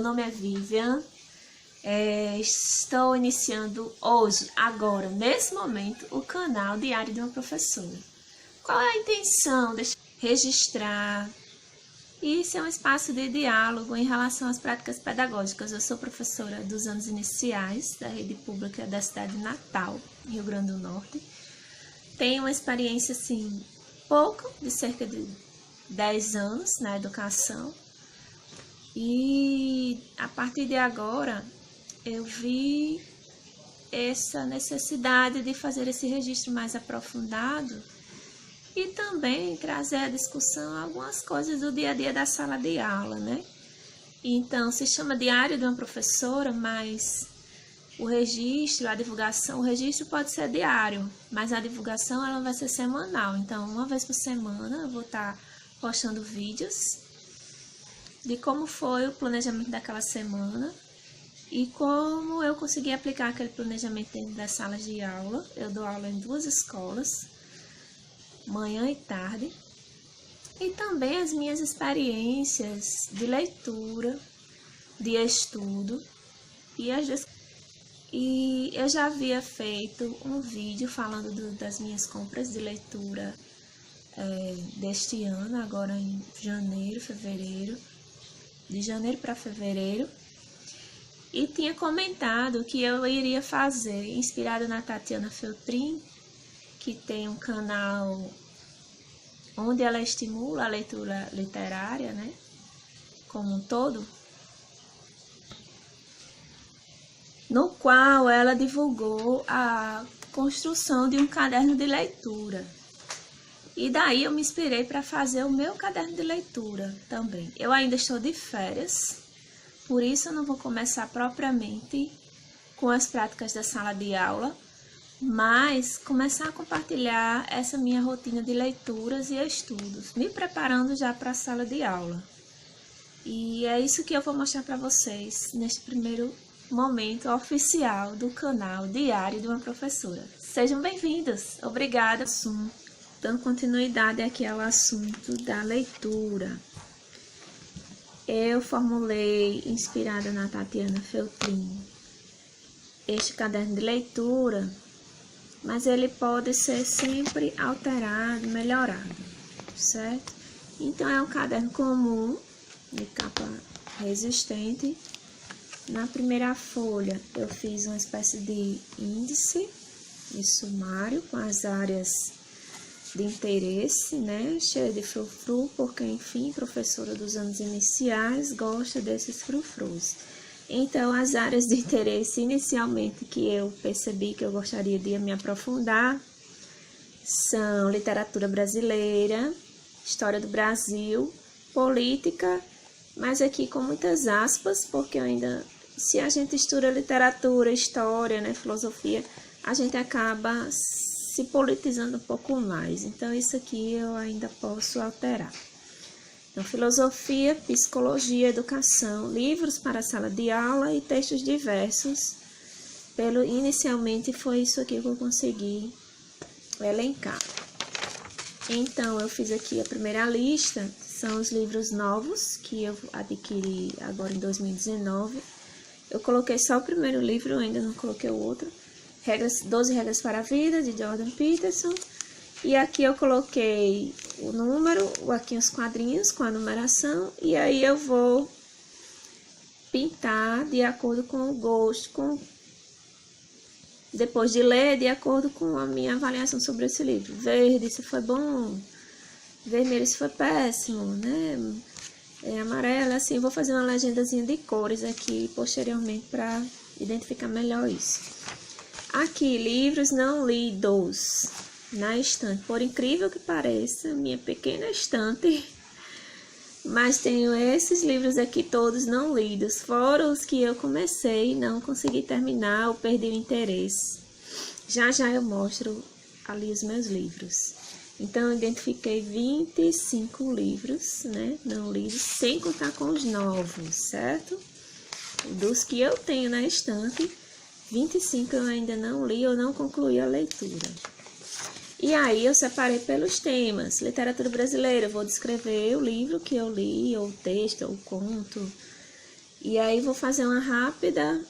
nome é Vivian. Estou iniciando hoje, agora, nesse momento, o canal Diário de uma Professora. Qual é a intenção? Deixa eu registrar. Isso é um espaço de diálogo em relação às práticas pedagógicas. Eu sou professora dos anos iniciais da rede pública da cidade de Natal, Rio Grande do Norte. Tenho uma experiência, assim, pouco, de cerca de 10 anos na educação. E a partir de agora, eu vi essa necessidade de fazer esse registro mais aprofundado e também trazer à discussão algumas coisas do dia a dia da sala de aula, né? Então, se chama Diário de uma Professora, mas o registro, a divulgação, o registro pode ser diário, mas a divulgação ela vai ser semanal. Então, uma vez por semana eu vou estar postando vídeos de como foi o planejamento daquela semana e como eu consegui aplicar aquele planejamento dentro das salas de aula. Eu dou aula em 2 escolas, manhã e tarde, e também as minhas experiências de leitura, de estudo, e eu já havia feito um vídeo falando das minhas compras de leitura deste ano, agora em janeiro, fevereiro, de janeiro para fevereiro, e tinha comentado que eu iria fazer, inspirado na Tatiana Feltrin, que tem um canal onde ela estimula a leitura literária, né, como um todo, no qual ela divulgou a construção de um caderno de leitura. E daí eu me inspirei para fazer o meu caderno de leitura também. Eu ainda estou de férias, por isso eu não vou começar propriamente com as práticas da sala de aula, mas começar a compartilhar essa minha rotina de leituras e estudos, me preparando já para a sala de aula. E é isso que eu vou mostrar para vocês neste primeiro momento oficial do canal Diário de uma Professora. Sejam bem-vindos! Obrigada! Dando continuidade aqui ao assunto da leitura. Eu formulei, inspirada na Tatiana Feltrin, este caderno de leitura, mas ele pode ser sempre alterado, melhorado, certo? Então, é um caderno comum, de capa resistente. Na primeira folha, eu fiz uma espécie de índice e sumário com as áreas de interesse, né? Cheio de frufru, porque, enfim, professora dos anos iniciais gosta desses frufrus. Então, as áreas de interesse inicialmente que eu percebi que eu gostaria de me aprofundar são literatura brasileira, história do Brasil, política, mas aqui com muitas aspas, porque ainda, se a gente estuda literatura, história, né, filosofia, a gente acaba se politizando um pouco mais. Então, isso aqui eu ainda posso alterar. Então, filosofia, psicologia, educação, livros para a sala de aula e textos diversos. Inicialmente foi isso aqui que eu consegui elencar. Então, eu fiz aqui a primeira lista, são os livros novos que eu adquiri agora em 2019. Eu coloquei só o primeiro livro, ainda não coloquei o outro. 12 Regras para a Vida, de Jordan Peterson. E aqui eu coloquei o número, aqui os quadrinhos com a numeração, e aí eu vou pintar de acordo com o gosto, depois de ler, de acordo com a minha avaliação sobre esse livro. Verde, se foi bom, vermelho, se foi péssimo, né? Amarelo, assim, vou fazer uma legendazinha de cores aqui posteriormente para identificar melhor isso. Aqui, livros não lidos na estante, por incrível que pareça, minha pequena estante, mas tenho esses livros aqui todos não lidos, fora os que eu comecei e não consegui terminar ou perdi o interesse. Já eu mostro ali os meus livros. Então, eu identifiquei 25 livros, né, não lidos, sem contar com os novos, certo? Dos que eu tenho na estante, 25 eu ainda não li ou não concluí a leitura. E aí eu separei pelos temas. Literatura brasileira, eu vou descrever o livro que eu li, ou o texto, ou o conto. E aí vou fazer uma rápida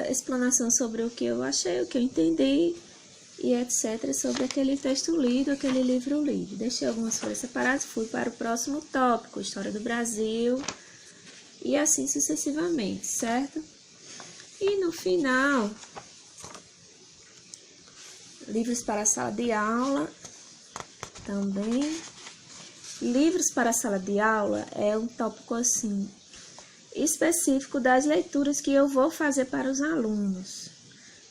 explanação sobre o que eu achei, o que eu entendi e etc. sobre aquele texto lido, aquele livro lido. Deixei algumas folhas separadas, fui para o próximo tópico, História do Brasil, e assim sucessivamente, certo? E no final, livros para a sala de aula também. Livros para a sala de aula é um tópico assim específico das leituras que eu vou fazer para os alunos.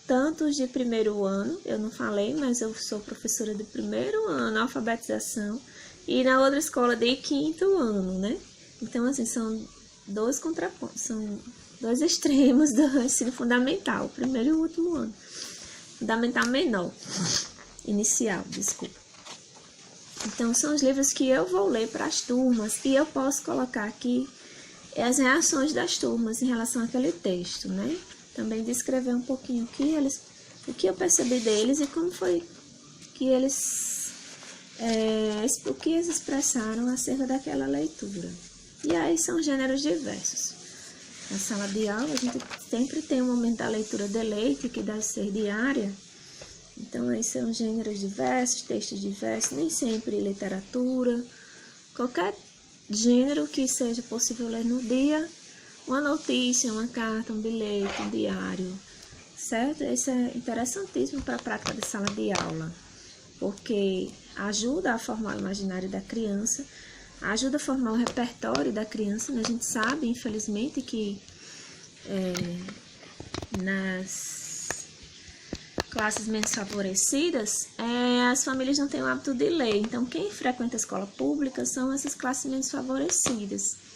Tanto os de primeiro ano, eu não falei, mas eu sou professora de primeiro ano, alfabetização, e na outra escola de quinto ano, né? Então, assim, são dois contrapontos, são dois extremos do ensino fundamental, primeiro e o último ano. Fundamental menor, inicial, desculpa. Então, são os livros que eu vou ler para as turmas, e eu posso colocar aqui as reações das turmas em relação àquele texto, né? Também descrever um pouquinho o que eu percebi deles e como foi que o que eles expressaram acerca daquela leitura. E aí são gêneros diversos. Na sala de aula, a gente sempre tem um momento da leitura de leite, que deve ser diária. Então, aí são gêneros diversos, textos diversos, nem sempre literatura, qualquer gênero que seja possível ler no dia, uma notícia, uma carta, um bilhete, um diário, certo? Isso é interessantíssimo para a prática de sala de aula, porque ajuda a formar o imaginário da criança, ajuda a formar o repertório da criança, né? A gente sabe, infelizmente, que nas classes menos favorecidas, as famílias não têm o hábito de ler. Então, quem frequenta a escola pública são essas classes menos favorecidas.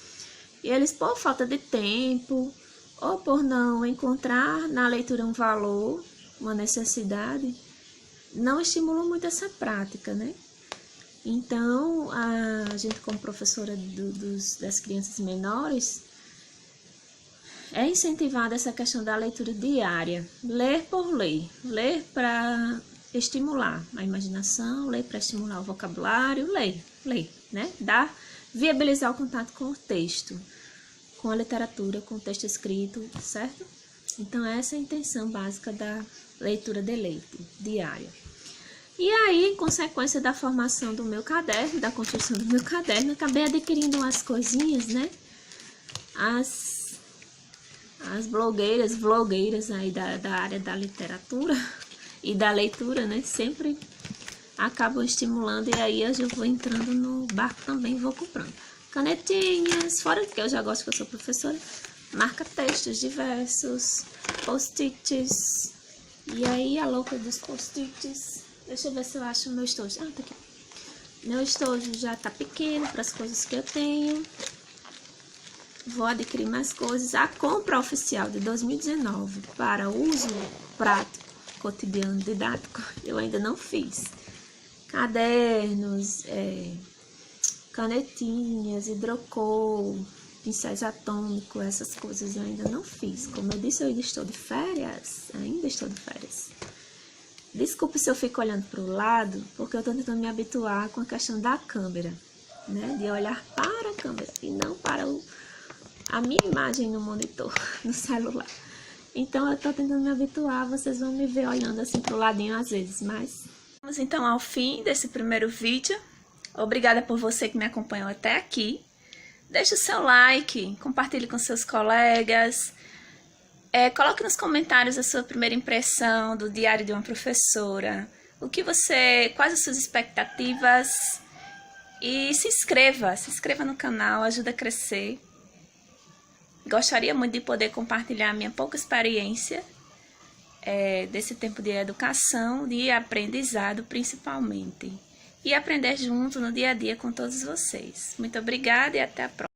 E eles, por falta de tempo, ou por não encontrar na leitura um valor, uma necessidade, não estimulam muito essa prática, né? Então, a gente, como professora das crianças menores, é incentivada essa questão da leitura diária, ler por ler estimular a imaginação, ler para estimular o vocabulário, ler, né? Viabilizar o contato com o texto, com a literatura, com o texto escrito, certo? Então, essa é a intenção básica da leitura de leite diária. E aí, em consequência da formação do meu caderno, da construção do meu caderno, acabei adquirindo umas coisinhas, né? As vlogueiras aí da área da literatura e da leitura, né? Sempre acabam estimulando, e aí eu já vou entrando no barco também, vou comprando canetinhas, fora que eu já gosto, que eu sou professora, marca-textos diversos, post-its, e aí a louca dos post-its, deixa eu ver se eu acho o meu estojo, tá aqui, meu estojo já tá pequeno para as coisas que eu tenho, vou adquirir mais coisas. A compra oficial de 2019 para uso prático, cotidiano, didático, eu ainda não fiz. Cadernos, canetinhas, hidrocor, pincéis atômicos, essas coisas eu ainda não fiz. Como eu disse, eu ainda estou de férias. Desculpe se eu fico olhando para o lado, porque eu estou tentando me habituar com a questão da câmera, né? De olhar para a câmera e não para a minha imagem no monitor, no celular. Então, eu tô tentando me habituar, vocês vão me ver olhando assim pro ladinho às vezes, mas... Vamos então ao fim desse primeiro vídeo. Obrigada por você que me acompanhou até aqui. Deixe o seu like, compartilhe com seus colegas. Coloque nos comentários a sua primeira impressão do Diário de uma Professora. Quais as suas expectativas? E se inscreva no canal, ajuda a crescer. Gostaria muito de poder compartilhar a minha pouca experiência desse tempo de educação, de aprendizado principalmente. E aprender junto no dia a dia com todos vocês. Muito obrigada e até a próxima.